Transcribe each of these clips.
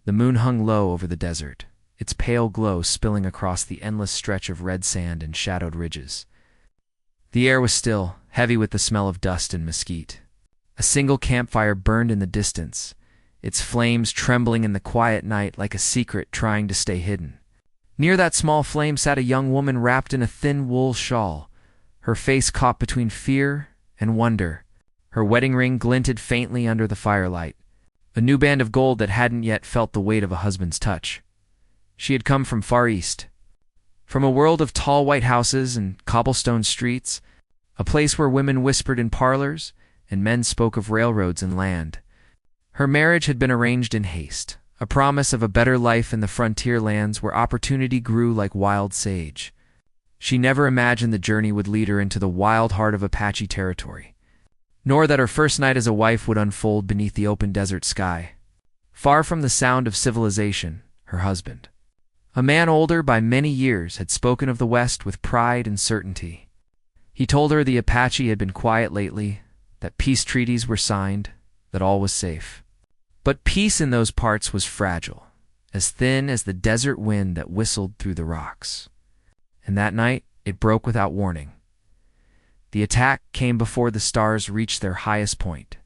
The moon hung low over the desert, its pale glow spilling across the endless stretch of red sand and shadowed ridges. The air was still, heavy with the smell of dust and mesquite. A single campfire burned in the distance, its flames trembling in the quiet night like a secret trying to stay hidden. Near that small flame sat a young woman wrapped in a thin wool shawl, her face caught between fear and wonder. Her wedding ring glinted faintly under the firelight, a new band of gold that hadn't yet felt the weight of a husband's touch. She had come from Far East, from a world of tall white houses and cobblestone streets, a place where women whispered in parlors and men spoke of railroads and land. Her marriage had been arranged in haste, a promise of a better life in the frontier lands where opportunity grew like wild sage. She never imagined the journey would lead her into the wild heart of Apache territory, nor that her first night as a wife would unfold beneath the open desert sky. Far from the sound of civilization, her husband, a man older by many years, had spoken of the West with pride and certainty. He told her the Apache had been quiet lately, that peace treaties were signed, that all was safe. But peace in those parts was fragile, as thin as the desert wind that whistled through the rocks. And that night it broke without warning. The attack came before the stars reached their highest point.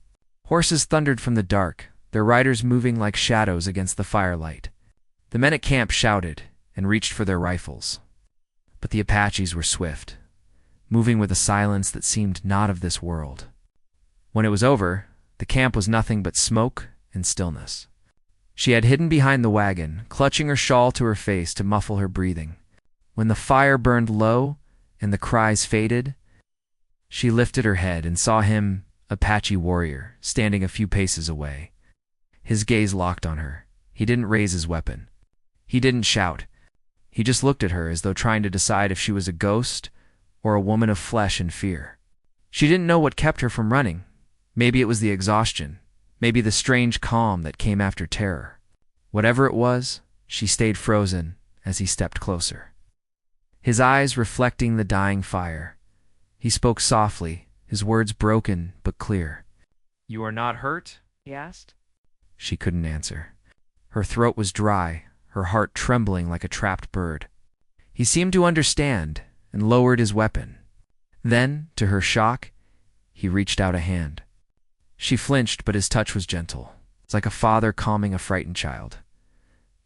Horses thundered from the dark, their riders moving like shadows against the firelight. The men at camp shouted and reached for their rifles. But the Apaches were swift, moving with a silence that seemed not of this world. When it was over, the camp was nothing but smoke and stillness. She had hidden behind the wagon, clutching her shawl to her face to muffle her breathing. When the fire burned low and the cries faded, she lifted her head and saw him, Apache warrior, standing a few paces away. His gaze locked on her. He didn't raise his weapon. He didn't shout. He just looked at her as though trying to decide if she was a ghost or a woman of flesh and fear. She didn't know what kept her from running. Maybe it was the exhaustion, maybe the strange calm that came after terror. Whatever it was, she stayed frozen as he stepped closer. His eyes reflecting the dying fire. He spoke softly, his words broken but clear. "You are not hurt?" he asked. She couldn't answer. Her throat was dry, her heart trembling like a trapped bird. He seemed to understand and lowered his weapon. Then, to her shock, he reached out a hand. She flinched, but his touch was gentle. It's like a father calming a frightened child.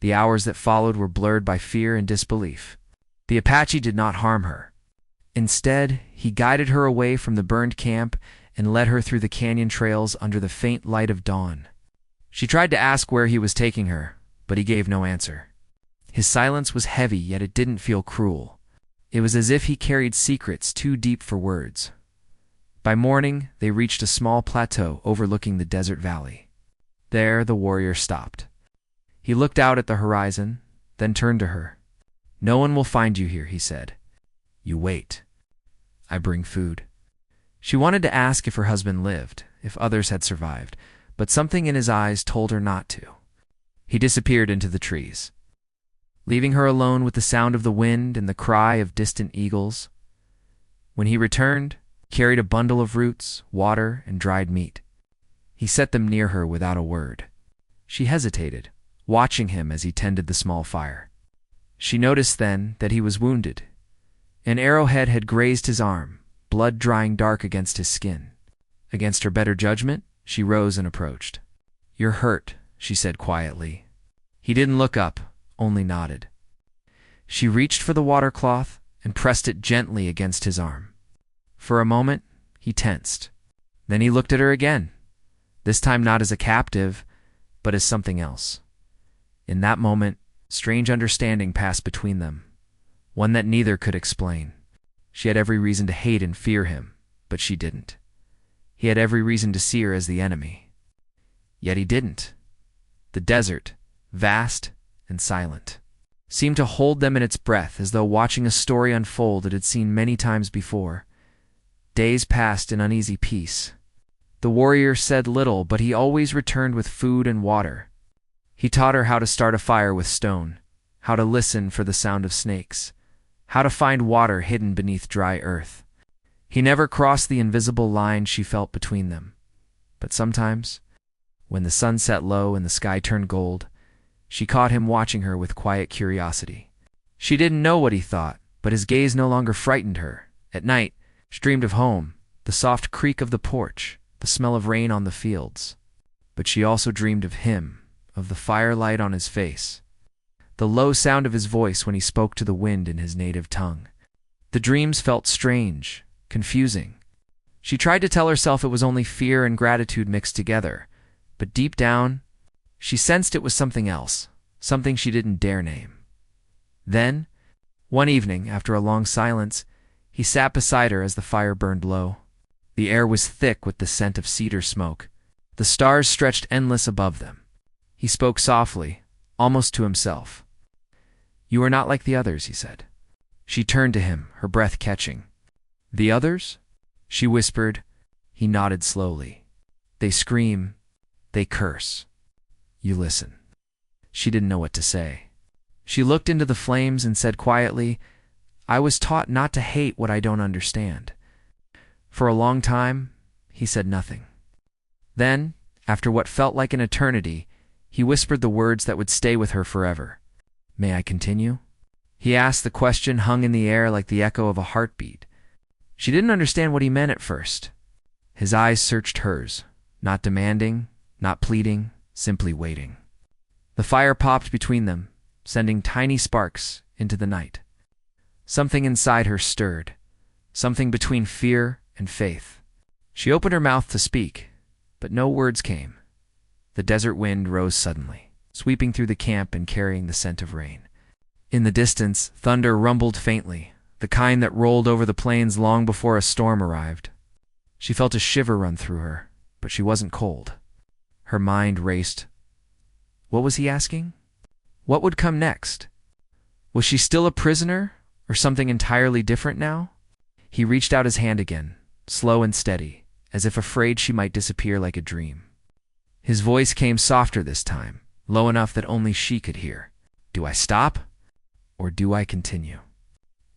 The hours that followed were blurred by fear and disbelief. The Apache did not harm her. Instead, he guided her away from the burned camp and led her through the canyon trails under the faint light of dawn. She tried to ask where he was taking her, but he gave no answer. His silence was heavy, yet it didn't feel cruel. It was as if he carried secrets too deep for words. By morning, they reached a small plateau overlooking the desert valley. There, the warrior stopped. He looked out at the horizon, then turned to her. "No one will find you here," he said. "You wait. I bring food." She wanted to ask if her husband lived, if others had survived, but something in his eyes told her not to. He disappeared into the trees, leaving her alone with the sound of the wind and the cry of distant eagles. When he returned, he carried a bundle of roots, water, and dried meat. He set them near her without a word. She hesitated, watching him as he tended the small fire. She noticed then that he was wounded. An arrowhead had grazed his arm, blood drying dark against his skin. Against her better judgment, she rose and approached. "You're hurt," she said quietly. He didn't look up, only nodded. She reached for the watercloth and pressed it gently against his arm. For a moment, he tensed. Then he looked at her again, this time not as a captive, but as something else. In that moment, strange understanding passed between them, one that neither could explain. She had every reason to hate and fear him, but she didn't. He had every reason to see her as the enemy. Yet he didn't. The desert, vast and silent, seemed to hold them in its breath as though watching a story unfold it had seen many times before. Days passed in uneasy peace. The warrior said little, but he always returned with food and water. He taught her how to start a fire with stone, how to listen for the sound of snakes, how to find water hidden beneath dry earth. He never crossed the invisible line she felt between them. But sometimes, when the sun set low and the sky turned gold, She caught him watching her with quiet curiosity. She didn't know what he thought, but his gaze no longer frightened her. At night, she dreamed of home, the soft creak of the porch, the smell of rain on the fields. But she also dreamed of him, of the firelight on his face, the low sound of his voice when he spoke to the wind in his native tongue. The dreams felt strange, confusing. She tried to tell herself it was only fear and gratitude mixed together, but deep down, she sensed it was something else, something she didn't dare name. Then, one evening, after a long silence, he sat beside her as the fire burned low. The air was thick with the scent of cedar smoke. The stars stretched endless above them. He spoke softly, almost to himself. "You are not like the others," he said. She turned to him, her breath catching. "The others?" she whispered. He nodded slowly. "They scream. They curse. You listen." She didn't know what to say. She looked into the flames and said quietly, "I was taught not to hate what I don't understand." For a long time, he said nothing. Then, after what felt like an eternity, he whispered the words that would stay with her forever. "May I continue?" He asked. The question hung in the air like the echo of a heartbeat. She didn't understand what he meant at first. His eyes searched hers, not demanding, not pleading, simply waiting. The fire popped between them, sending tiny sparks into the night. Something inside her stirred, something between fear and faith. She opened her mouth to speak, but no words came. The desert wind rose suddenly, sweeping through the camp and carrying the scent of rain. In the distance, thunder rumbled faintly, the kind that rolled over the plains long before a storm arrived. She felt a shiver run through her, but she wasn't cold. Her mind raced. What was he asking? What would come next? Was she still a prisoner, or something entirely different now? He reached out his hand again, slow and steady, as if afraid she might disappear like a dream. His voice came softer this time, low enough that only she could hear. "Do I stop, or do I continue?"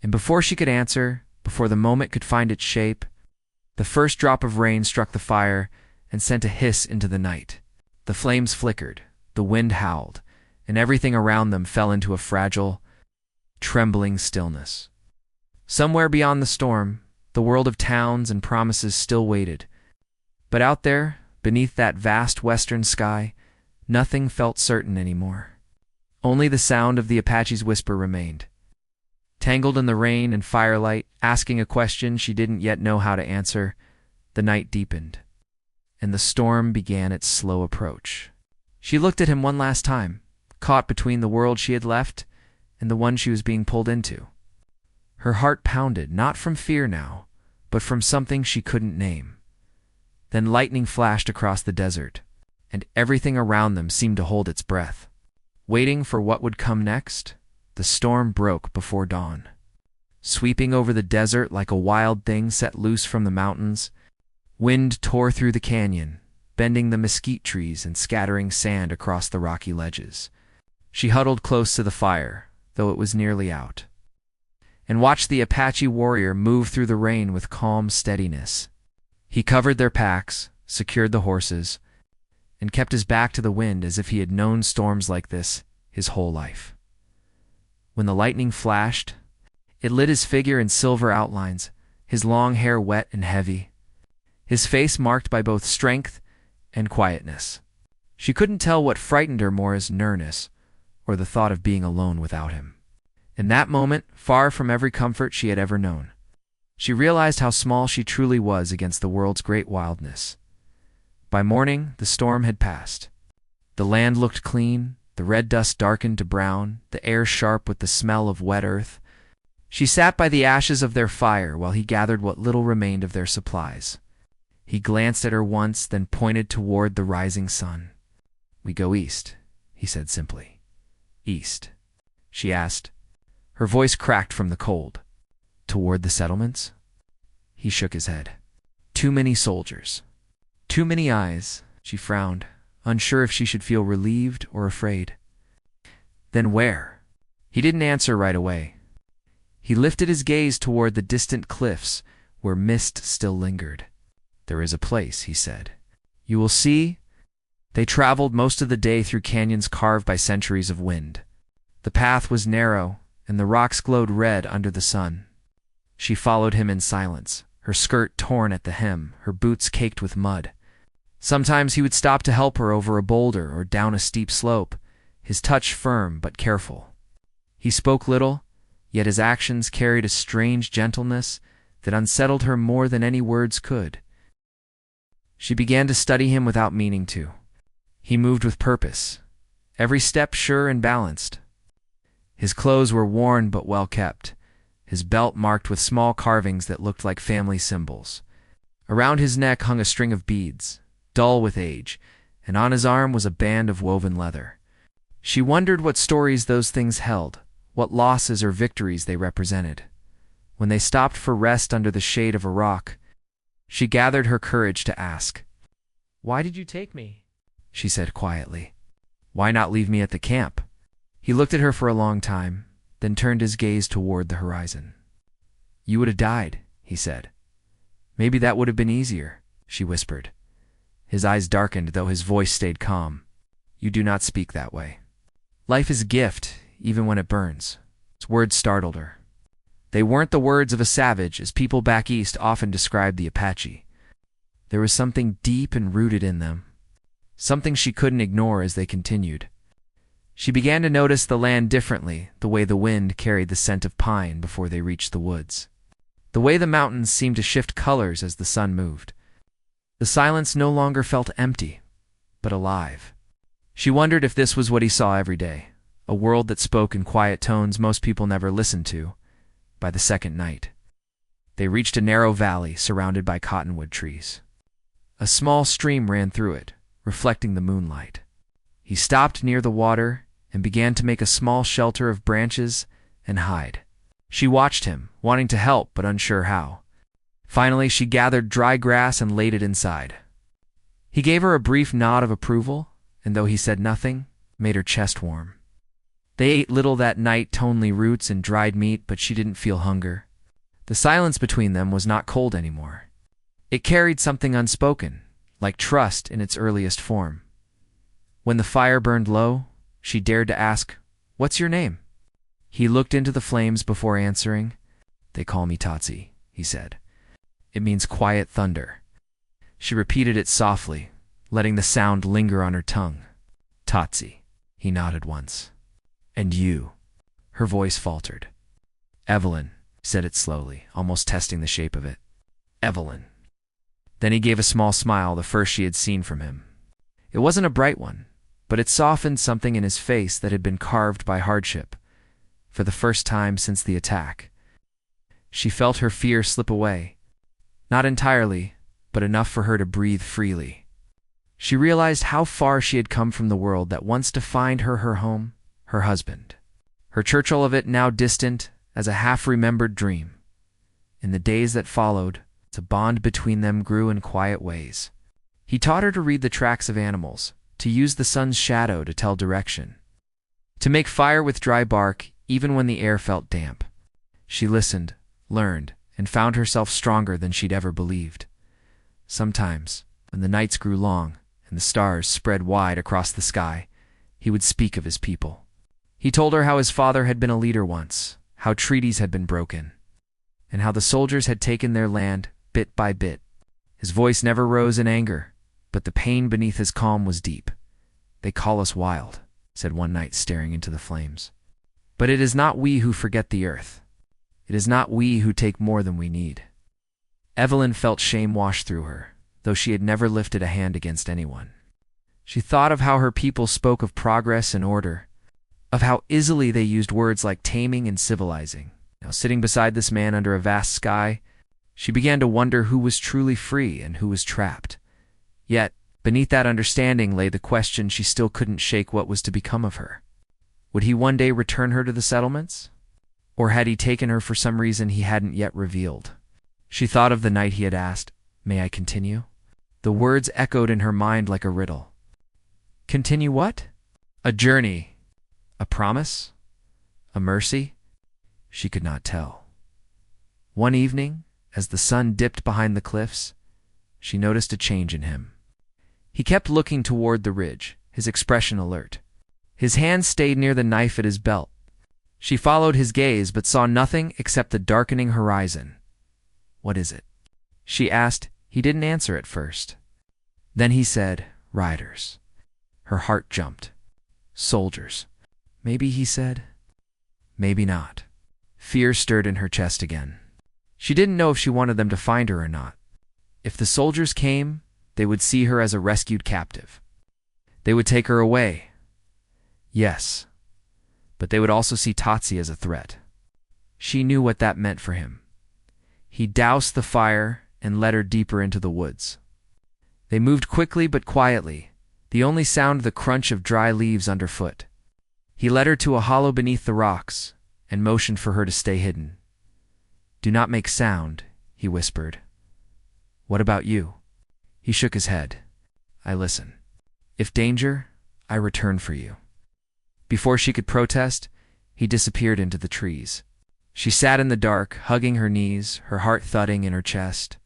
And before she could answer, before the moment could find its shape, the first drop of rain struck the fire and sent a hiss into the night. The flames flickered, the wind howled, and everything around them fell into a fragile, trembling stillness. Somewhere beyond the storm, the world of towns and promises still waited. But out there, beneath that vast western sky, nothing felt certain anymore. Only the sound of the Apache's whisper remained. Tangled in the rain and firelight, asking a question she didn't yet know how to answer, the night deepened, and the storm began its slow approach. She looked at him one last time, caught between the world she had left and the one she was being pulled into. Her heart pounded, not from fear now, but from something she couldn't name. Then lightning flashed across the desert, and everything around them seemed to hold its breath. Waiting for what would come next, the storm broke before dawn. Sweeping over the desert like a wild thing set loose from the mountains, wind tore through the canyon, bending the mesquite trees and scattering sand across the rocky ledges. She huddled close to the fire, though it was nearly out, and watched the Apache warrior move through the rain with calm steadiness. He covered their packs, secured the horses, and kept his back to the wind as if he had known storms like this his whole life. When the lightning flashed, it lit his figure in silver outlines, his long hair wet and heavy, his face marked by both strength and quietness. She couldn't tell what frightened her more, his nearness or the thought of being alone without him. In that moment, far from every comfort she had ever known, she realized how small she truly was against the world's great wildness. By morning, the storm had passed. The land looked clean, the red dust darkened to brown, the air sharp with the smell of wet earth. She sat by the ashes of their fire while he gathered what little remained of their supplies. He glanced at her once, then pointed toward the rising sun. "We go east," he said simply. "East?" she asked. Her voice cracked from the cold. "Toward the settlements?" He shook his head. "Too many soldiers. Too many eyes," she frowned, unsure if she should feel relieved or afraid. "Then where?" He didn't answer right away. He lifted his gaze toward the distant cliffs where mist still lingered. "There is a place," he said. "You will see They traveled most of the day through canyons carved by centuries of wind. The path was narrow, and the rocks glowed red under the sun. She followed him in silence, her skirt torn at the hem, her boots caked with mud. Sometimes he would stop to help her over a boulder or down a steep slope, his touch firm but careful. He spoke little, yet his actions carried a strange gentleness that unsettled her more than any words could. She began to study him without meaning to. He moved with purpose, every step sure and balanced. His clothes were worn but well kept, his belt marked with small carvings that looked like family symbols. Around his neck hung a string of beads, dull with age, and on his arm was a band of woven leather. She wondered what stories those things held, what losses or victories they represented. When they stopped for rest under the shade of a rock, she gathered her courage to ask. "Why did you take me?" she said quietly. "Why not leave me at the camp?" He looked at her for a long time, then turned his gaze toward the horizon. "You would have died," he said. "Maybe that would have been easier," she whispered. His eyes darkened, though his voice stayed calm. "You do not speak that way. Life is a gift, even when it burns." His words startled her. They weren't the words of a savage, as people back east often described the Apache. There was something deep and rooted in them, something she couldn't ignore as they continued. She began to notice the land differently, the way the wind carried the scent of pine before they reached the woods, the way the mountains seemed to shift colors as the sun moved. The silence no longer felt empty, but alive. She wondered if this was what he saw every day, a world that spoke in quiet tones most people never listened to. By the second night, they reached a narrow valley surrounded by cottonwood trees. A small stream ran through it, reflecting the moonlight. He stopped near the water and began to make a small shelter of branches and hide. She watched him, wanting to help but unsure how. Finally, she gathered dry grass and laid it inside. He gave her a brief nod of approval, and though he said nothing, made her chest warm. They ate little that night, only roots and dried meat, but she didn't feel hunger. The silence between them was not cold anymore. It carried something unspoken, like trust in its earliest form. When the fire burned low, she dared to ask, "What's your name?" He looked into the flames before answering. "They call me Tatsi," he said. "It means quiet thunder." She repeated it softly, letting the sound linger on her tongue. "Tatsi," he nodded once. "And you?" Her voice faltered. "Evelyn," said it slowly, almost testing the shape of it. "Evelyn." Then he gave a small smile, the first she had seen from him. It wasn't a bright one, but it softened something in his face that had been carved by hardship. For the first time since the attack, she felt her fear slip away. Not entirely, but enough for her to breathe freely. She realized how far she had come from the world that once defined her home, her husband. Her Churchill of it now distant as a half-remembered dream. In the days that followed, a bond between them grew in quiet ways. He taught her to read the tracks of animals, to use the sun's shadow to tell direction, to make fire with dry bark even when the air felt damp. She listened, learned, and found herself stronger than she'd ever believed. Sometimes, when the nights grew long and the stars spread wide across the sky, he would speak of his people. He told her how his father had been a leader once, how treaties had been broken, and how the soldiers had taken their land bit by bit. His voice never rose in anger, but the pain beneath his calm was deep. "They call us wild," said one night, staring into the flames. "But it is not we who forget the earth. It is not we who take more than we need." Evelyn felt shame wash through her, though she had never lifted a hand against anyone. She thought of how her people spoke of progress and order, of how easily they used words like taming and civilizing. Now, sitting beside this man under a vast sky, she began to wonder who was truly free and who was trapped. Yet, beneath that understanding lay the question she still couldn't shake: what was to become of her? Would he one day return her to the settlements? Or had he taken her for some reason he hadn't yet revealed? She thought of the night he had asked, "May I continue?" The words echoed in her mind like a riddle. Continue what? A journey? A promise? A mercy? She could not tell. One evening, as the sun dipped behind the cliffs, she noticed a change in him. He kept looking toward the ridge, his expression alert. His hand stayed near the knife at his belt. She followed his gaze but saw nothing except the darkening horizon. "What is it?" she asked. He didn't answer at first. Then he said, "Riders." Her heart jumped. "Soldiers." Maybe, he said. Maybe not. Fear stirred in her chest again. She didn't know if she wanted them to find her or not. If the soldiers came, they would see her as a rescued captive. They would take her away. Yes, but they would also see Tatsi as a threat. She knew what that meant for him. He doused the fire and led her deeper into the woods. They moved quickly but quietly, the only sound the crunch of dry leaves underfoot. He led her to a hollow beneath the rocks and motioned for her to stay hidden. "Do not make sound," he whispered. "What about you?" He shook his head. "I listen. If danger, I return for you." Before she could protest, he disappeared into the trees. She sat in the dark, hugging her knees, her heart thudding in her chest.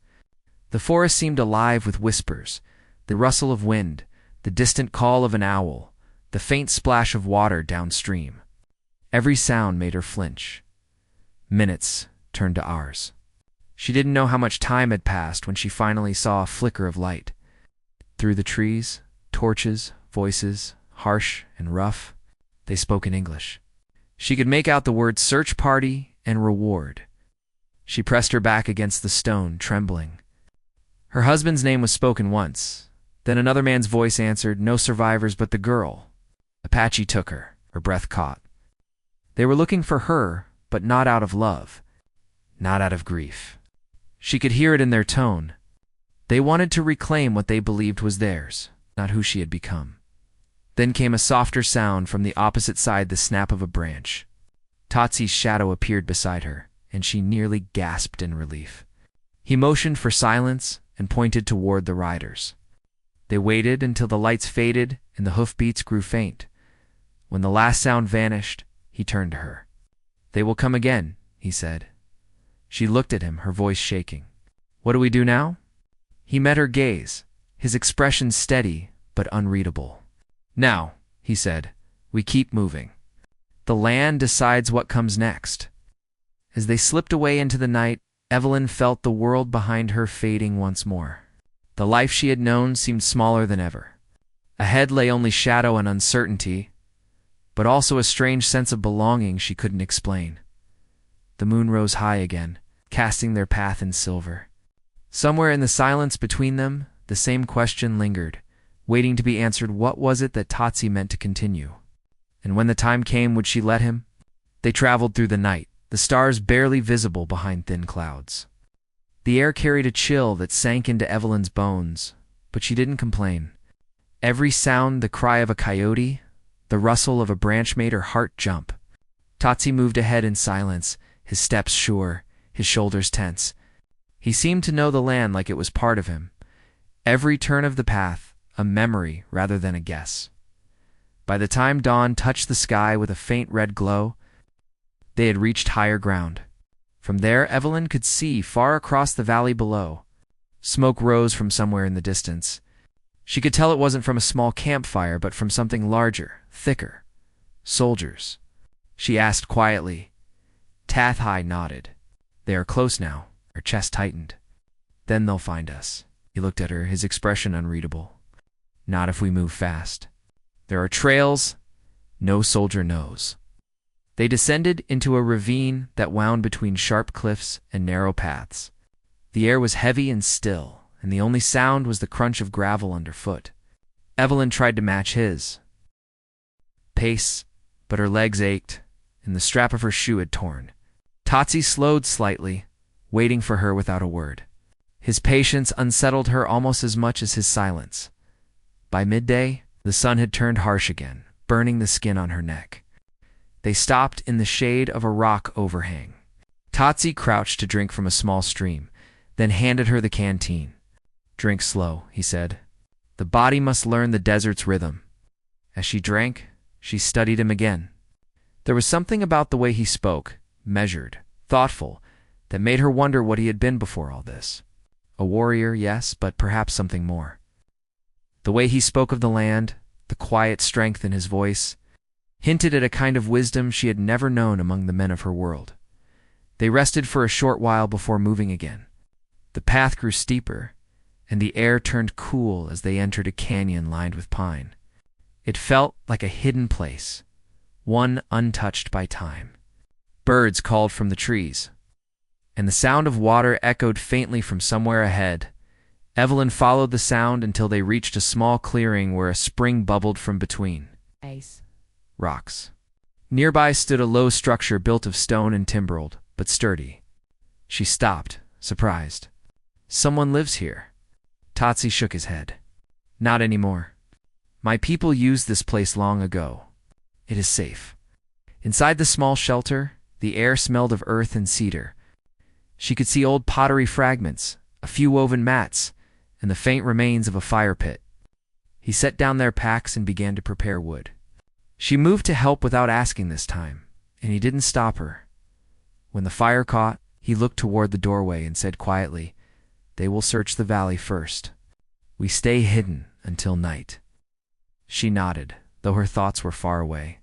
The forest seemed alive with whispers, the rustle of wind, the distant call of an owl, the faint splash of water downstream. Every sound made her flinch. Minutes turned to hours. She didn't know how much time had passed when she finally saw a flicker of light. Through the trees, torches, voices, harsh and rough, they spoke in English. She could make out the words "search party" and "reward." She pressed her back against the stone, trembling. Her husband's name was spoken once. Then another man's voice answered, "No survivors but the girl." Apache took her. Her breath caught. They were looking for her, but not out of love, not out of grief. She could hear it in their tone. They wanted to reclaim what they believed was theirs, not who she had become. Then came a softer sound from the opposite side, the snap of a branch. Tatsi's shadow appeared beside her, and she nearly gasped in relief. He motioned for silence and pointed toward the riders. They waited until the lights faded and the hoofbeats grew faint. When the last sound vanished, he turned to her. "They will come again," he said. She looked at him, her voice shaking. "What do we do now?" He met her gaze, his expression steady but unreadable. "Now," he said, "we keep moving. The land decides what comes next." As they slipped away into the night, Evelyn felt the world behind her fading once more. The life she had known seemed smaller than ever. Ahead lay only shadow and uncertainty, but also a strange sense of belonging she couldn't explain. The moon rose high again, casting their path in silver. Somewhere in the silence between them, the same question lingered, waiting to be answered. What was it that Tatsi meant to continue? And when the time came, would she let him? They traveled through the night, the stars barely visible behind thin clouds. The air carried a chill that sank into Evelyn's bones, but she didn't complain. Every sound, the cry of a coyote, the rustle of a branch, made her heart jump. Tatsi moved ahead in silence, his steps sure, his shoulders tense. He seemed to know the land like it was part of him. Every turn of the path, a memory rather than a guess. By the time dawn touched the sky with a faint red glow, they had reached higher ground. From there, Evelyn could see far across the valley below. Smoke rose from somewhere in the distance. She could tell it wasn't from a small campfire, but from something larger, thicker. Soldiers. She asked quietly. Tathai nodded. "They are close now." Her chest tightened. "Then they'll find us." He looked at her, his expression unreadable. "Not if we move fast. There are trails no soldier knows." They descended into a ravine that wound between sharp cliffs and narrow paths. The air was heavy and still, and the only sound was the crunch of gravel underfoot. Evelyn tried to match his pace, but her legs ached, and the strap of her shoe had torn. Tatsi slowed slightly, waiting for her without a word. His patience unsettled her almost as much as his silence. By midday, the sun had turned harsh again, burning the skin on her neck. They stopped in the shade of a rock overhang. Tatsi crouched to drink from a small stream, then handed her the canteen. "Drink slow," he said. "The body must learn the desert's rhythm." As she drank, she studied him again. There was something about the way he spoke, measured, thoughtful, that made her wonder what he had been before all this. A warrior, yes, but perhaps something more. The way he spoke of the land, the quiet strength in his voice, hinted at a kind of wisdom she had never known among the men of her world. They rested for a short while before moving again. The path grew steeper, and the air turned cool as they entered a canyon lined with pine. It felt like a hidden place, one untouched by time. Birds called from the trees, and the sound of water echoed faintly from somewhere ahead. Evelyn followed the sound until they reached a small clearing where a spring bubbled from between rocks. Nearby stood a low structure built of stone and timbered, but sturdy. She stopped, surprised. "Someone lives here." Tatsi shook his head. "Not anymore. My people used this place long ago. It is safe." Inside the small shelter, the air smelled of earth and cedar. She could see old pottery fragments, a few woven mats, and the faint remains of a fire pit. He set down their packs and began to prepare wood. She moved to help without asking this time, and he didn't stop her. When the fire caught, he looked toward the doorway and said quietly, "They will search the valley first. We stay hidden until night." She nodded, though her thoughts were far away.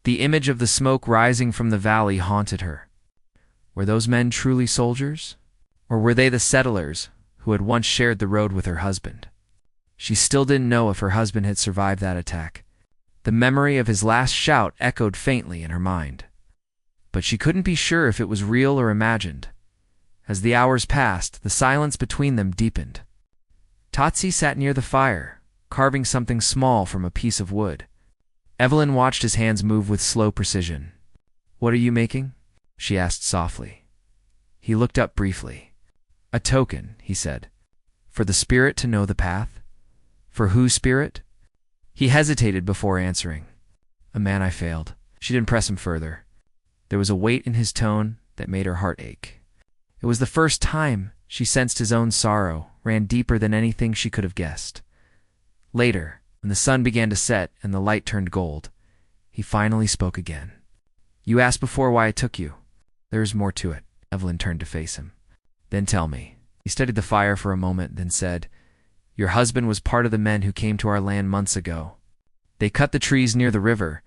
The image of the smoke rising from the valley haunted her. Were those men truly soldiers? Or were they the settlers who had once shared the road with her husband? She still didn't know if her husband had survived that attack. The memory of his last shout echoed faintly in her mind. But she couldn't be sure if it was real or imagined. As the hours passed, the silence between them deepened. Tatsi sat near the fire, carving something small from a piece of wood. Evelyn watched his hands move with slow precision. "What are you making?" she asked softly. He looked up briefly. "A token," he said. "For the spirit to know the path?" "For whose spirit?" He hesitated before answering. "A man I failed." She didn't press him further. There was a weight in his tone that made her heart ache. It was the first time she sensed his own sorrow ran deeper than anything she could have guessed. Later, when the sun began to set and the light turned gold, he finally spoke again. "You asked before why I took you. There is more to it." Evelyn turned to face him. "Then tell me." He studied the fire for a moment, then said, "Your husband was part of the men who came to our land months ago. They cut the trees near the river.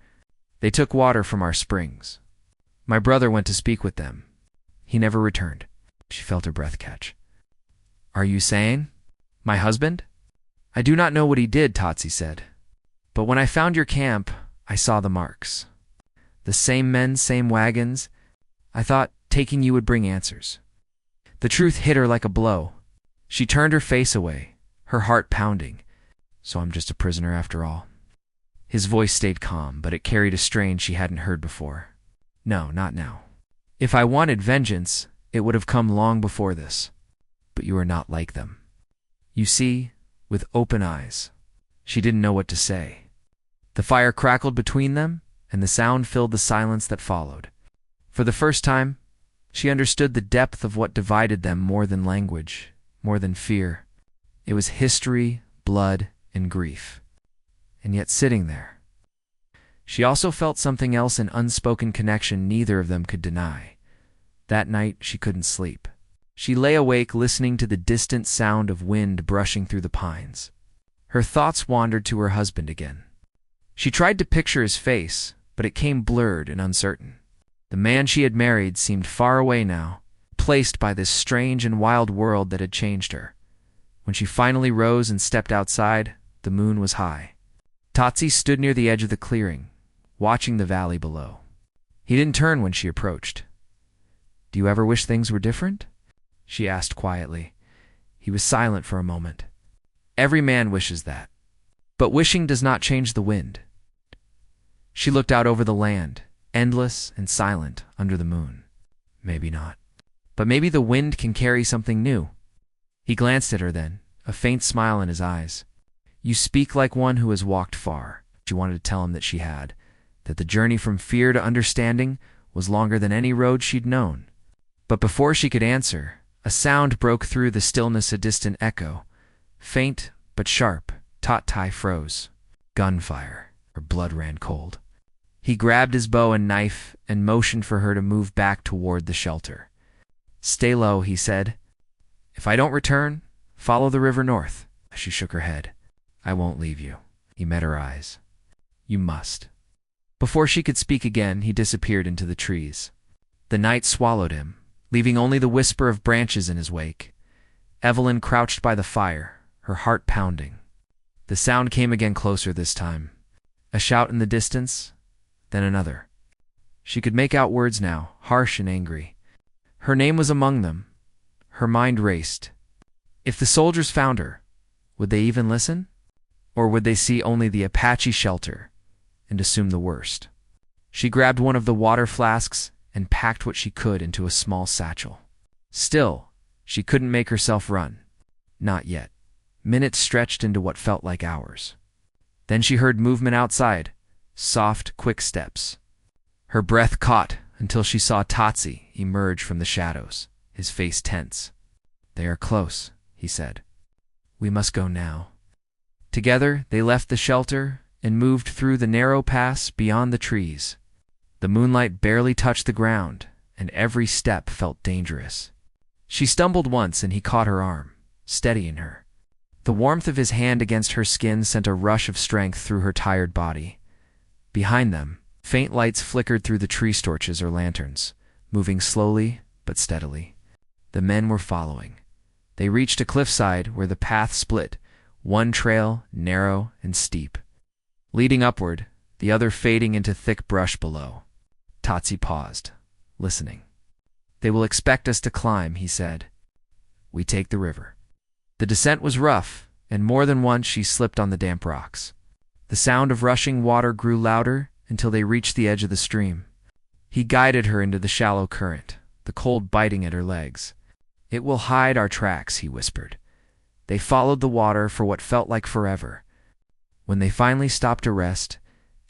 They took water from our springs. My brother went to speak with them. He never returned." She felt her breath catch. "Are you saying? My husband?" "I do not know what he did," Tatsi said. "But when I found your camp, I saw the marks. The same men, same wagons. I thought taking you would bring answers." The truth hit her like a blow. She turned her face away, her heart pounding. "So I'm just a prisoner after all." His voice stayed calm, but it carried a strain she hadn't heard before. "No, not now. If I wanted vengeance, it would have come long before this. But you are not like them. You see, with open eyes." She didn't know what to say. The fire crackled between them, and the sound filled the silence that followed. For the first time, she understood the depth of what divided them more than language, more than fear. It was history, blood, and grief. And yet sitting there, she also felt something else, an unspoken connection neither of them could deny. That night, she couldn't sleep. She lay awake listening to the distant sound of wind brushing through the pines. Her thoughts wandered to her husband again. She tried to picture his face, but it came blurred and uncertain. The man she had married seemed far away now, placed by this strange and wild world that had changed her. When she finally rose and stepped outside, the moon was high. Tatsi stood near the edge of the clearing, watching the valley below. He didn't turn when she approached. "Do you ever wish things were different?" she asked quietly. He was silent for a moment. "Every man wishes that. But wishing does not change the wind." She looked out over the land, endless and silent under the moon. "Maybe not. But maybe the wind can carry something new." He glanced at her then, a faint smile in his eyes. "You speak like one who has walked far." She wanted to tell him that she had, that the journey from fear to understanding was longer than any road she'd known. But before she could answer, a sound broke through the stillness, a distant echo. Faint but sharp, Tai froze. Gunfire. Her blood ran cold. He grabbed his bow and knife and motioned for her to move back toward the shelter. "Stay low," he said. "If I don't return, follow the river north." She shook her head. I won't leave you. He met her eyes. You must. Before she could speak again, he disappeared into the trees. The night swallowed him, leaving only the whisper of branches in his wake. Evelyn crouched by the fire, her heart pounding. The sound came again, closer this time. A shout in the distance, then another. She could make out words now, harsh and angry. Her name was among them. Her mind raced. If the soldiers found her, would they even listen? Or would they see only the Apache shelter and assume the worst? She grabbed one of the water flasks and packed what she could into a small satchel. Still, she couldn't make herself run. Not yet. Minutes stretched into what felt like hours. Then she heard movement outside, soft, quick steps. Her breath caught until she saw Tatsi emerge from the shadows, his face tense. They are close, he said. We must go now. Together, they left the shelter and moved through the narrow pass beyond the trees. The moonlight barely touched the ground, and every step felt dangerous. She stumbled once and he caught her arm, steadying her. The warmth of his hand against her skin sent a rush of strength through her tired body. Behind them, faint lights flickered through the tree torches or lanterns, moving slowly but steadily. The men were following. They reached a cliffside where the path split, one trail narrow and steep. Leading upward, the other fading into thick brush below. Tatsi paused, listening. They will expect us to climb, he said. We take the river. The descent was rough, and more than once she slipped on the damp rocks. The sound of rushing water grew louder until they reached the edge of the stream. He guided her into the shallow current, the cold biting at her legs. It will hide our tracks, he whispered. They followed the water for what felt like forever. When they finally stopped to rest,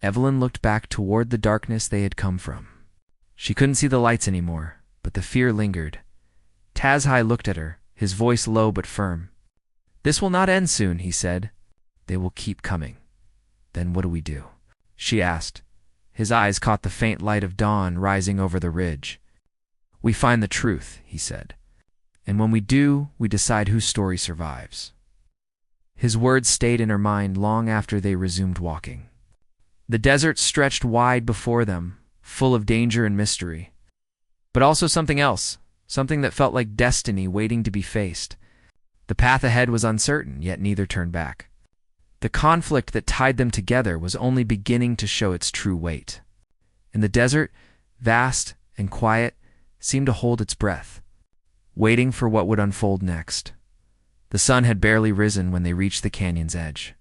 Evelyn looked back toward the darkness they had come from. She couldn't see the lights anymore, but the fear lingered. Tazhai looked at her, his voice low but firm. This will not end soon, he said. They will keep coming. Then what do we do? She asked. His eyes caught the faint light of dawn rising over the ridge. We find the truth, he said. And when we do, we decide whose story survives. His words stayed in her mind long after they resumed walking. The desert stretched wide before them, full of danger and mystery. But also something else, something that felt like destiny waiting to be faced. The path ahead was uncertain, yet neither turned back. The conflict that tied them together was only beginning to show its true weight. And the desert, vast and quiet, seemed to hold its breath, waiting for what would unfold next. The sun had barely risen when they reached the canyon's edge.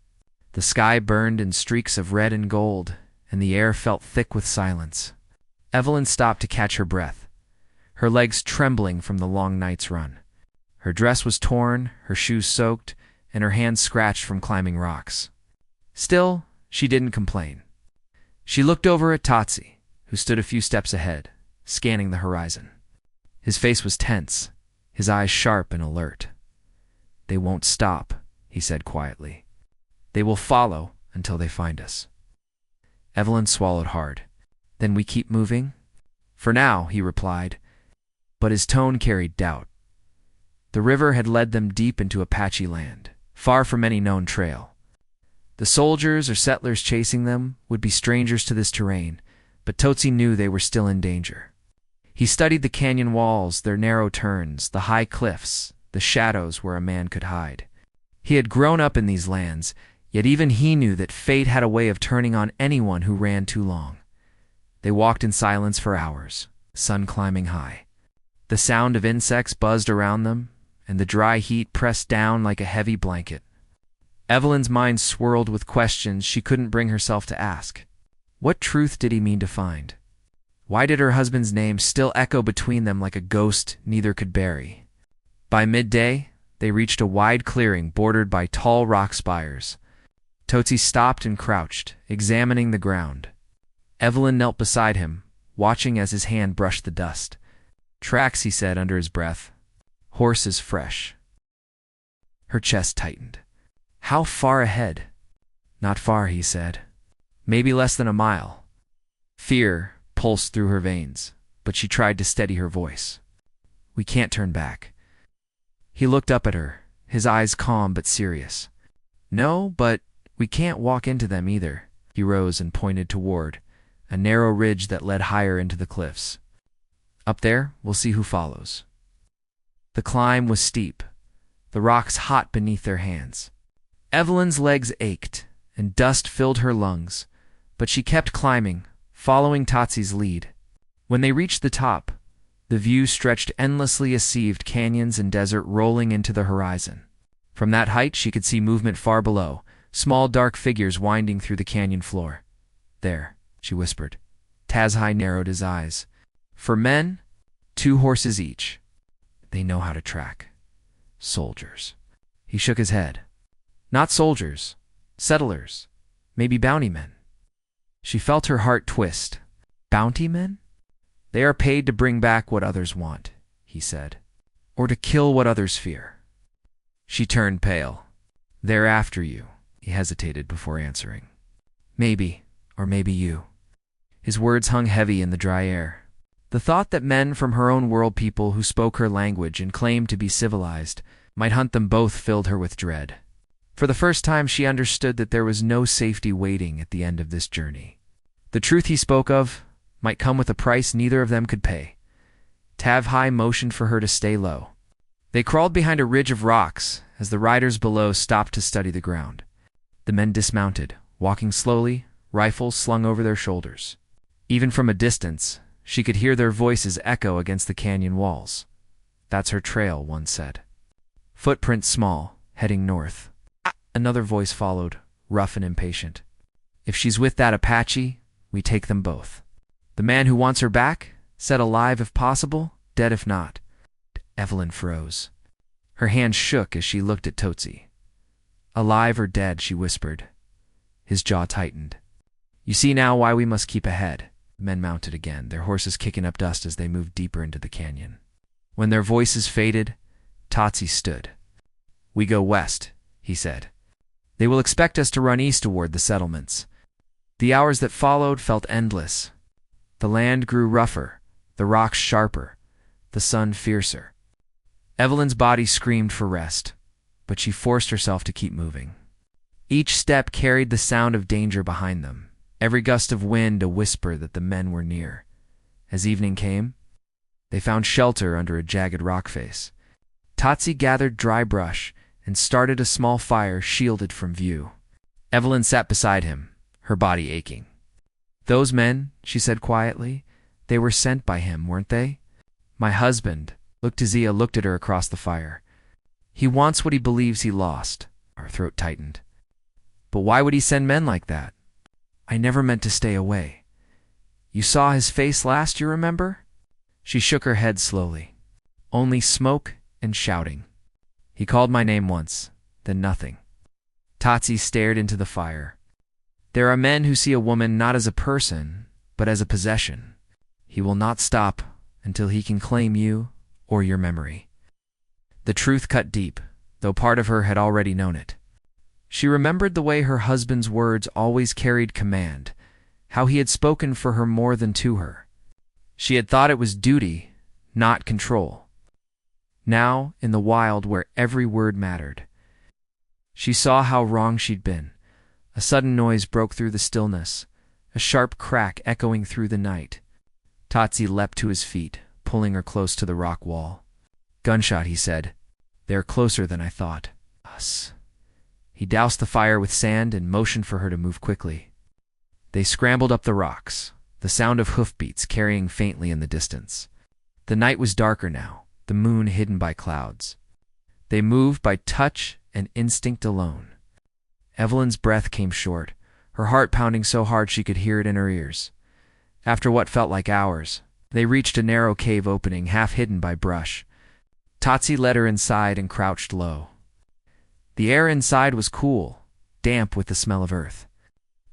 The sky burned in streaks of red and gold, and the air felt thick with silence. Evelyn stopped to catch her breath, her legs trembling from the long night's run. Her dress was torn, her shoes soaked, and her hands scratched from climbing rocks. Still, she didn't complain. She looked over at Tatsi, who stood a few steps ahead, scanning the horizon. His face was tense, his eyes sharp and alert. They won't stop, he said quietly. They will follow until they find us. Evelyn swallowed hard. Then we keep moving? For now, he replied, but his tone carried doubt. The river had led them deep into Apache land, far from any known trail. The soldiers or settlers chasing them would be strangers to this terrain, but Tatsi knew they were still in danger. He studied the canyon walls, their narrow turns, the high cliffs, the shadows where a man could hide. He had grown up in these lands, yet even he knew that fate had a way of turning on anyone who ran too long. They walked in silence for hours, sun climbing high. The sound of insects buzzed around them, and the dry heat pressed down like a heavy blanket. Evelyn's mind swirled with questions she couldn't bring herself to ask. What truth did he mean to find? Why did her husband's name still echo between them like a ghost neither could bury? By midday, they reached a wide clearing bordered by tall rock spires. Tatsi stopped and crouched, examining the ground. Evelyn knelt beside him, watching as his hand brushed the dust. Tracks, he said under his breath. Horses fresh. Her chest tightened. How far ahead? Not far, he said. Maybe less than a mile. Fear pulsed through her veins, but she tried to steady her voice. We can't turn back. He looked up at her, his eyes calm but serious. No, but We can't walk into them either. He rose and pointed toward a narrow ridge that led higher into the cliffs. Up there, we'll see who follows. The climb was steep, the rocks hot beneath their hands. Evelyn's legs ached, and dust filled her lungs, but she kept climbing, following Totsy's lead. When they reached the top, the view stretched endlessly, a sea of canyons and desert rolling into the horizon. From that height, she could see movement far below, small dark figures winding through the canyon floor. There, she whispered. Tazhai narrowed his eyes. For men, 2 horses each. They know how to track. Soldiers. He shook his head. Not soldiers. Settlers. Maybe bounty men. She felt her heart twist. Bounty men? They are paid to bring back what others want, he said, or to kill what others fear. She turned pale. They're after you, he hesitated before answering. Maybe, or maybe you. His words hung heavy in the dry air. The thought that men from her own world, people who spoke her language and claimed to be civilized, might hunt them both filled her with dread. For the first time she understood that there was no safety waiting at the end of this journey. The truth he spoke of might come with a price neither of them could pay. Tazhai motioned for her to stay low. They crawled behind a ridge of rocks as the riders below stopped to study the ground. The men dismounted, walking slowly, rifles slung over their shoulders. Even from a distance, she could hear their voices echo against the canyon walls. That's her trail, one said. Footprints small, heading north. Another voice followed, rough and impatient. If she's with that Apache, we take them both. The man who wants her back, said alive if possible, dead if not. Evelyn froze. Her hands shook as she looked at Tootsie. Alive or dead, she whispered. His jaw tightened. You see now why we must keep ahead. The men mounted again, their horses kicking up dust as they moved deeper into the canyon. When their voices faded, Totsie stood. We go west, he said. They will expect us to run east toward the settlements. The hours that followed felt endless. The land grew rougher, the rocks sharper, the sun fiercer. Evelyn's body screamed for rest, but she forced herself to keep moving. Each step carried the sound of danger behind them, every gust of wind a whisper that the men were near. As evening came, they found shelter under a jagged rock face. Totsie gathered dry brush and started a small fire shielded from view. Evelyn sat beside him, her body aching. Those men, she said quietly, they were sent by him, weren't they? My husband, Zia looked at her across the fire. He wants what he believes he lost. Her throat tightened. But why would he send men like that? I never meant to stay away. You saw his face last, you remember? She shook her head slowly. Only smoke and shouting. He called my name once, then nothing. Totsie stared into the fire. There are men who see a woman not as a person, but as a possession. He will not stop until he can claim you or your memory. The truth cut deep, though part of her had already known it. She remembered the way her husband's words always carried command, how he had spoken for her more than to her. She had thought it was duty, not control. Now, in the wild where every word mattered, she saw how wrong she'd been. A sudden noise broke through the stillness, a sharp crack echoing through the night. Totsie leapt to his feet, pulling her close to the rock wall. Gunshot, he said. They're closer than I thought. Us. He doused the fire with sand and motioned for her to move quickly. They scrambled up the rocks, the sound of hoofbeats carrying faintly in the distance. The night was darker now, the moon hidden by clouds. They moved by touch and instinct alone. Evelyn's breath came short, her heart pounding so hard she could hear it in her ears. After what felt like hours, they reached a narrow cave opening half hidden by brush. Totsie led her inside and crouched low. The air inside was cool, damp with the smell of earth.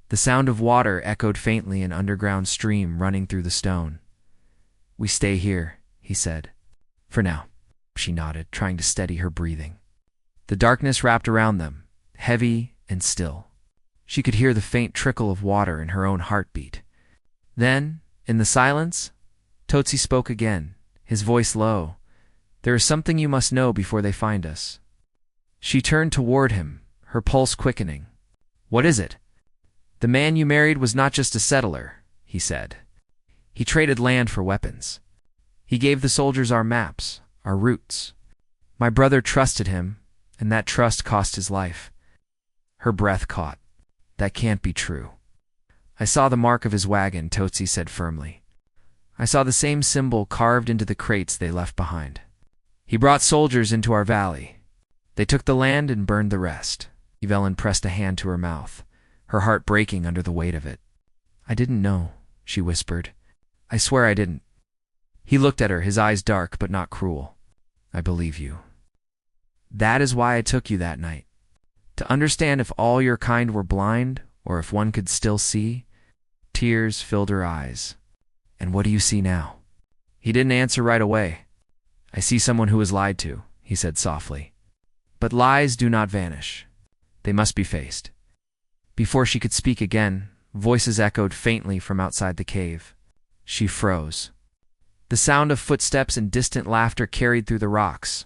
The sound of water echoed faintly, an underground stream running through the stone. We stay here, he said. For now, she nodded, trying to steady her breathing. The darkness wrapped around them, heavy and still. She could hear the faint trickle of water in her own heartbeat. Then, in the silence, Totsie spoke again, his voice low. There is something you must know before they find us. She turned toward him, her pulse quickening. What is it? The man you married was not just a settler, he said. He traded land for weapons. He gave the soldiers our maps, our routes. My brother trusted him, and that trust cost his life. Her breath caught. That can't be true. I saw the mark of his wagon, Totsi said firmly. I saw the same symbol carved into the crates they left behind. He brought soldiers into our valley. They took the land and burned the rest. Evelyn pressed a hand to her mouth, her heart breaking under the weight of it. I didn't know, she whispered. I swear I didn't. He looked at her, his eyes dark but not cruel. I believe you. That is why I took you that night. To understand if all your kind were blind, or if one could still see. Tears filled her eyes. And what do you see now? He didn't answer right away. I see someone who was lied to, he said softly. But lies do not vanish. They must be faced. Before she could speak again, voices echoed faintly from outside the cave. She froze. The sound of footsteps and distant laughter carried through the rocks.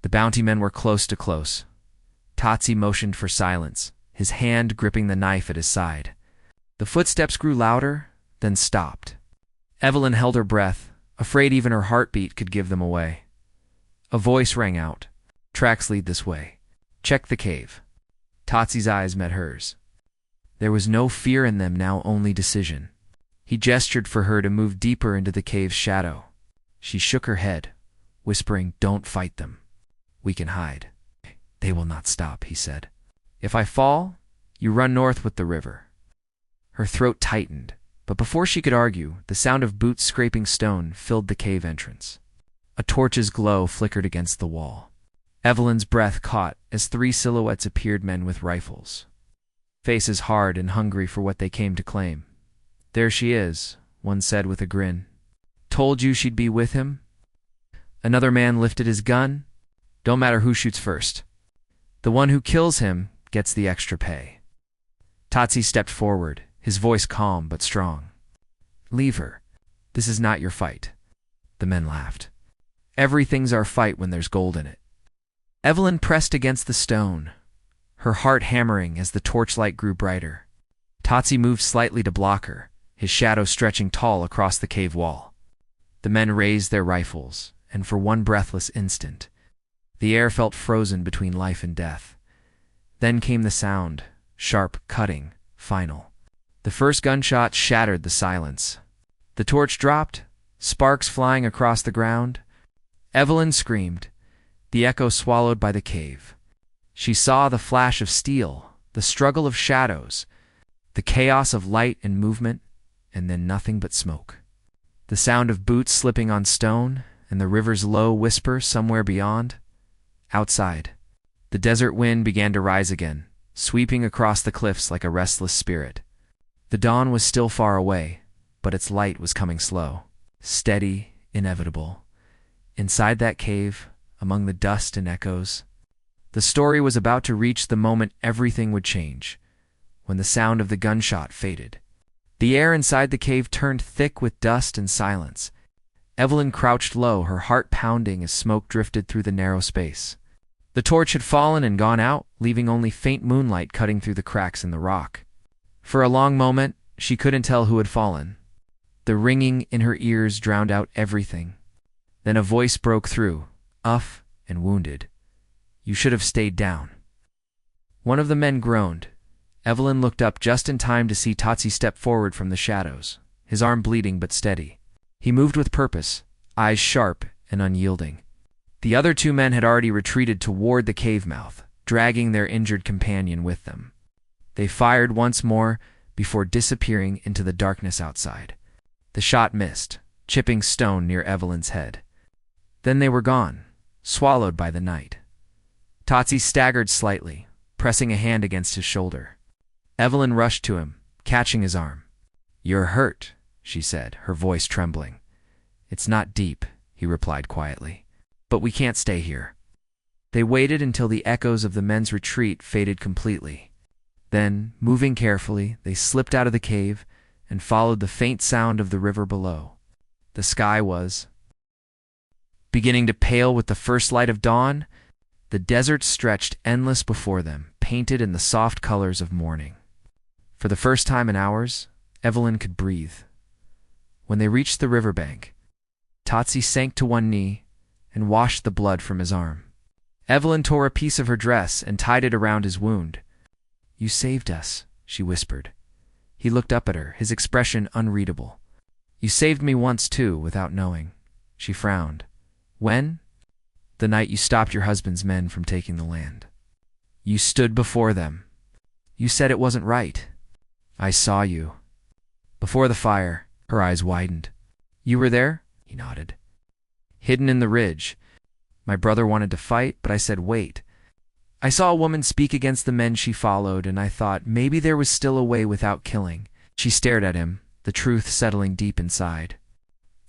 The bounty men were close to close. Totsi motioned for silence, his hand gripping the knife at his side. The footsteps grew louder, then stopped. Evelyn held her breath, afraid even her heartbeat could give them away. A voice rang out. Tracks lead this way. Check the cave. Totsi's eyes met hers. There was no fear in them now, only decision. He gestured for her to move deeper into the cave's shadow. She shook her head, whispering, "Don't fight them. We can hide." "They will not stop," he said. "If I fall, you run north with the river." Her throat tightened, but before she could argue, the sound of boots scraping stone filled the cave entrance. A torch's glow flickered against the wall. Evelyn's breath caught as 3 silhouettes appeared, men with rifles. Faces hard and hungry for what they came to claim. "There she is," one said with a grin. "Told you she'd be with him?" Another man lifted his gun. "Don't matter who shoots first. The one who kills him gets the extra pay." Totsi stepped forward, his voice calm but strong. "Leave her. This is not your fight." The men laughed. "Everything's our fight when there's gold in it." Evelyn pressed against the stone, her heart hammering as the torchlight grew brighter. Totsi moved slightly to block her, his shadow stretching tall across the cave wall. The men raised their rifles, and for one breathless instant, the air felt frozen between life and death. Then came the sound, sharp, cutting, final. The first gunshot shattered the silence. The torch dropped, sparks flying across the ground. Evelyn screamed, the echo swallowed by the cave. She saw the flash of steel, the struggle of shadows, the chaos of light and movement, and then nothing but smoke. The sound of boots slipping on stone, and the river's low whisper somewhere beyond. Outside, the desert wind began to rise again, sweeping across the cliffs like a restless spirit. The dawn was still far away, but its light was coming slow, steady, inevitable. Inside that cave, among the dust and echoes, the story was about to reach the moment everything would change, when the sound of the gunshot faded. The air inside the cave turned thick with dust and silence. Evelyn crouched low, her heart pounding as smoke drifted through the narrow space. The torch had fallen and gone out, leaving only faint moonlight cutting through the cracks in the rock. For a long moment, she couldn't tell who had fallen. The ringing in her ears drowned out everything. Then a voice broke through, uff and wounded. "You should have stayed down." One of the men groaned. Evelyn looked up just in time to see Totsi step forward from the shadows, his arm bleeding but steady. He moved with purpose, eyes sharp and unyielding. The other 2 men had already retreated toward the cave mouth, dragging their injured companion with them. They fired once more before disappearing into the darkness outside. The shot missed, chipping stone near Evelyn's head. Then they were gone, swallowed by the night. Totsi staggered slightly, pressing a hand against his shoulder. Evelyn rushed to him, catching his arm. "You're hurt," she said, her voice trembling. "It's not deep," he replied quietly. "But we can't stay here." They waited until the echoes of the men's retreat faded completely. Then, moving carefully, they slipped out of the cave and followed the faint sound of the river below. The sky was beginning to pale with the first light of dawn, The desert stretched endless before them, painted in the soft colors of morning. For the first time in hours, Evelyn could breathe. When they reached the riverbank, Tatsi sank to one knee and washed the blood from his arm. Evelyn tore a piece of her dress and tied it around his wound. "You saved us," she whispered. He looked up at her, his expression unreadable. "You saved me once, too, without knowing." She frowned. "When?" "The night you stopped your husband's men from taking the land. You stood before them. You said it wasn't right. I saw you." Before the fire, her eyes widened. "You were there?" He nodded. "Hidden in the ridge. My brother wanted to fight, but I said wait. I saw a woman speak against the men she followed, and I thought maybe there was still a way without killing." She stared at him, the truth settling deep inside.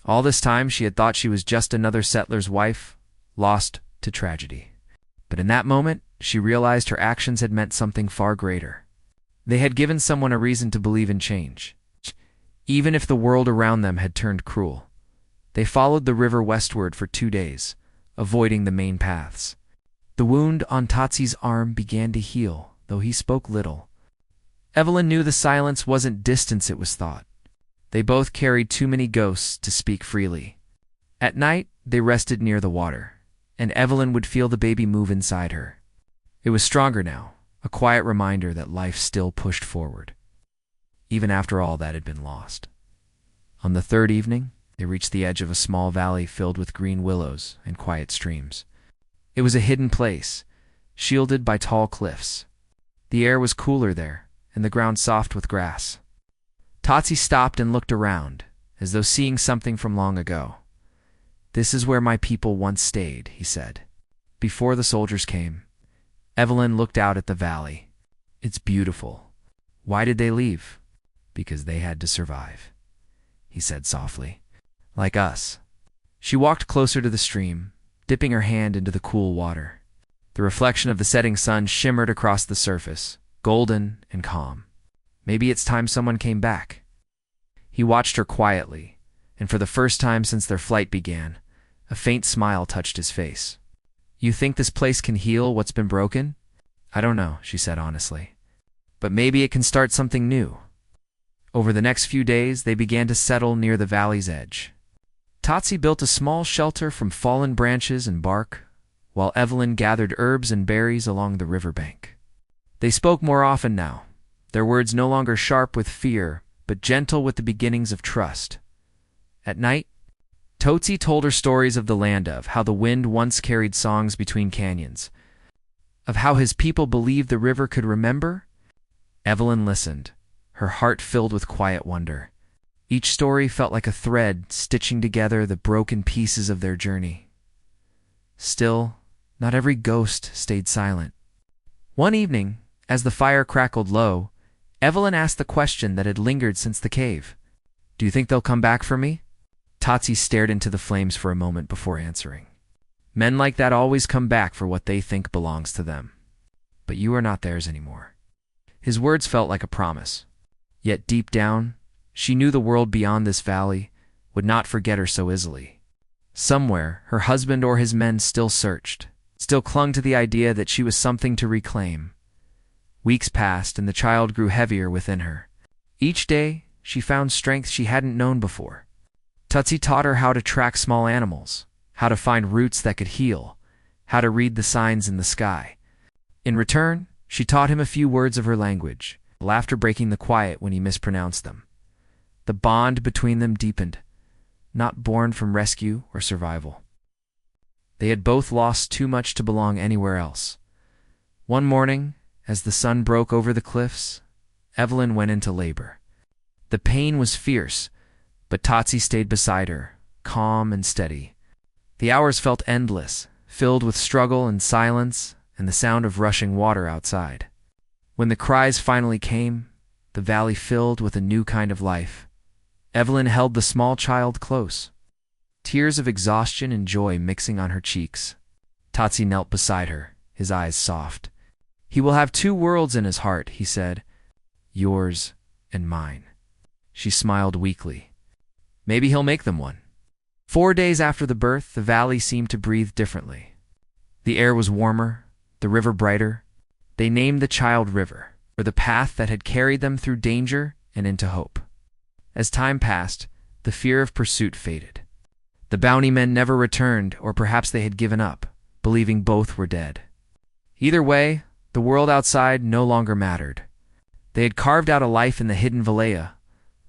All this time she had thought she was just another settler's wife, lost to tragedy. But in that moment, she realized her actions had meant something far greater. They had given someone a reason to believe in change, even if the world around them had turned cruel. They followed the river westward for 2 days, avoiding the main paths. The wound on Tatsi's arm began to heal, though he spoke little. Evelyn knew the silence wasn't distance, it was thought. They both carried too many ghosts to speak freely. At night, they rested near the water, and Evelyn would feel the baby move inside her. It was stronger now, a quiet reminder that life still pushed forward, even after all that had been lost. On the third evening, they reached the edge of a small valley filled with green willows and quiet streams. It was a hidden place, shielded by tall cliffs. The air was cooler there, and the ground soft with grass. Tatsi stopped and looked around, as though seeing something from long ago. "This is where my people once stayed," he said. "Before the soldiers came." Evelyn looked out at the valley. "It's beautiful. Why did they leave?" "Because they had to survive," he said softly. "Like us." She walked closer to the stream, dipping her hand into the cool water. The reflection of the setting sun shimmered across the surface, golden and calm. Maybe it's time someone came back. He watched her quietly, and for the first time since their flight began, a faint smile touched his face. "You think this place can heal what's been broken?" "I don't know," she said honestly. "But maybe it can start something new." Over the next few days, they began to settle near the valley's edge. Tatsi built a small shelter from fallen branches and bark, while Evelyn gathered herbs and berries along the riverbank. They spoke more often now, their words no longer sharp with fear, but gentle with the beginnings of trust. At night, Totsi told her stories of the land, of how the wind once carried songs between canyons, of how his people believed the river could remember. Evelyn listened, her heart filled with quiet wonder. Each story felt like a thread stitching together the broken pieces of their journey. Still, not every ghost stayed silent. One evening, as the fire crackled low, Evelyn asked the question that had lingered since the cave. "Do you think they'll come back for me?" Tatsi stared into the flames for a moment before answering. "Men like that always come back for what they think belongs to them. But you are not theirs anymore." His words felt like a promise. Yet deep down, she knew the world beyond this valley would not forget her so easily. Somewhere, her husband or his men still searched, still clung to the idea that she was something to reclaim. Weeks passed, and the child grew heavier within her. Each day, she found strength she hadn't known before. Tatsi taught her how to track small animals, how to find roots that could heal, how to read the signs in the sky. In return, she taught him a few words of her language, laughter breaking the quiet when he mispronounced them. The bond between them deepened, not born from rescue or survival. They had both lost too much to belong anywhere else. One morning, as the sun broke over the cliffs, Evelyn went into labor. The pain was fierce, but Tatsi stayed beside her, calm and steady. The hours felt endless, filled with struggle and silence and the sound of rushing water outside. When the cries finally came, the valley filled with a new kind of life. Evelyn held the small child close, tears of exhaustion and joy mixing on her cheeks. Tatsi knelt beside her, his eyes soft. "He will have 2 worlds in his heart," he said, "yours and mine." She smiled weakly. "Maybe he'll make them one." 4 days after the birth, the valley seemed to breathe differently. The air was warmer, the river brighter. They named the child River, for the path that had carried them through danger and into hope. As time passed, the fear of pursuit faded. The bounty men never returned, or perhaps they had given up, believing both were dead. Either way, the world outside no longer mattered. They had carved out a life in the hidden Valea,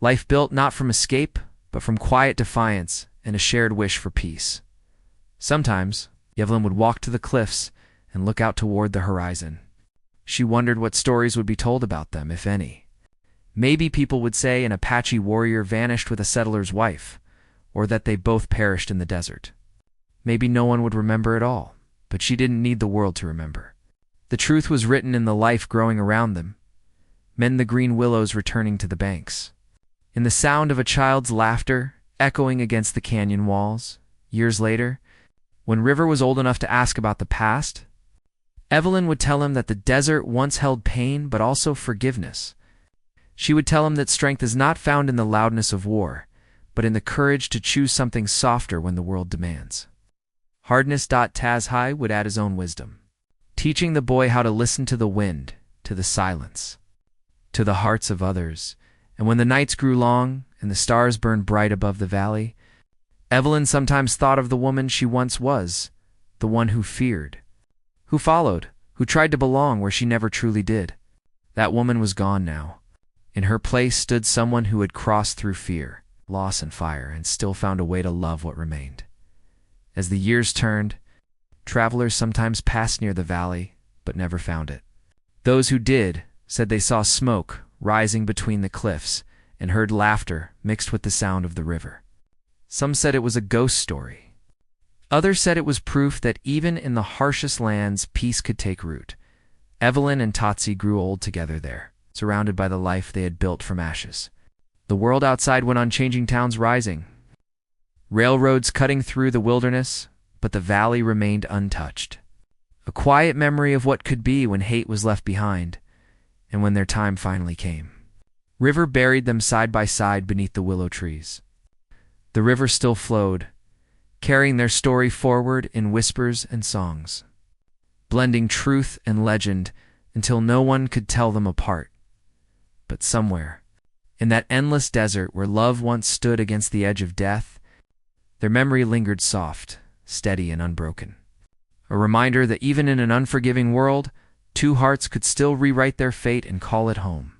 life built not from escape, but from quiet defiance and a shared wish for peace. Sometimes, Evelyn would walk to the cliffs and look out toward the horizon. She wondered what stories would be told about them, if any. Maybe people would say an Apache warrior vanished with a settler's wife, or that they both perished in the desert. Maybe no one would remember at all, but she didn't need the world to remember. The truth was written in the life growing around them, men the green willows returning to the banks, in the sound of a child's laughter echoing against the canyon walls. Years later, when River was old enough to ask about the past, Evelyn would tell him that the desert once held pain but also forgiveness. She would tell him that strength is not found in the loudness of war, but in the courage to choose something softer when the world demands. Hardness. Tazhai would add his own wisdom, teaching the boy how to listen to the wind, to the silence, to the hearts of others. And when the nights grew long and the stars burned bright above the valley, Evelyn sometimes thought of the woman she once was, the one who feared, who followed, who tried to belong where she never truly did. That woman was gone now. In her place stood someone who had crossed through fear, loss, and fire, and still found a way to love what remained. As the years turned, travelers sometimes passed near the valley, but never found it. Those who did said they saw smoke rising between the cliffs and heard laughter mixed with the sound of the river. Some said it was a ghost story. Others said it was proof that even in the harshest lands, peace could take root. Evelyn and Tatsi grew old together there, surrounded by the life they had built from ashes. The world outside went on, changing, towns rising, railroads cutting through the wilderness, but the valley remained untouched. A quiet memory of what could be when hate was left behind, and when their time finally came. River buried them side by side beneath the willow trees. The river still flowed, carrying their story forward in whispers and songs, blending truth and legend until no one could tell them apart. But somewhere, in that endless desert where love once stood against the edge of death, their memory lingered soft, steady, and unbroken. A reminder that even in an unforgiving world, two hearts could still rewrite their fate and call it home.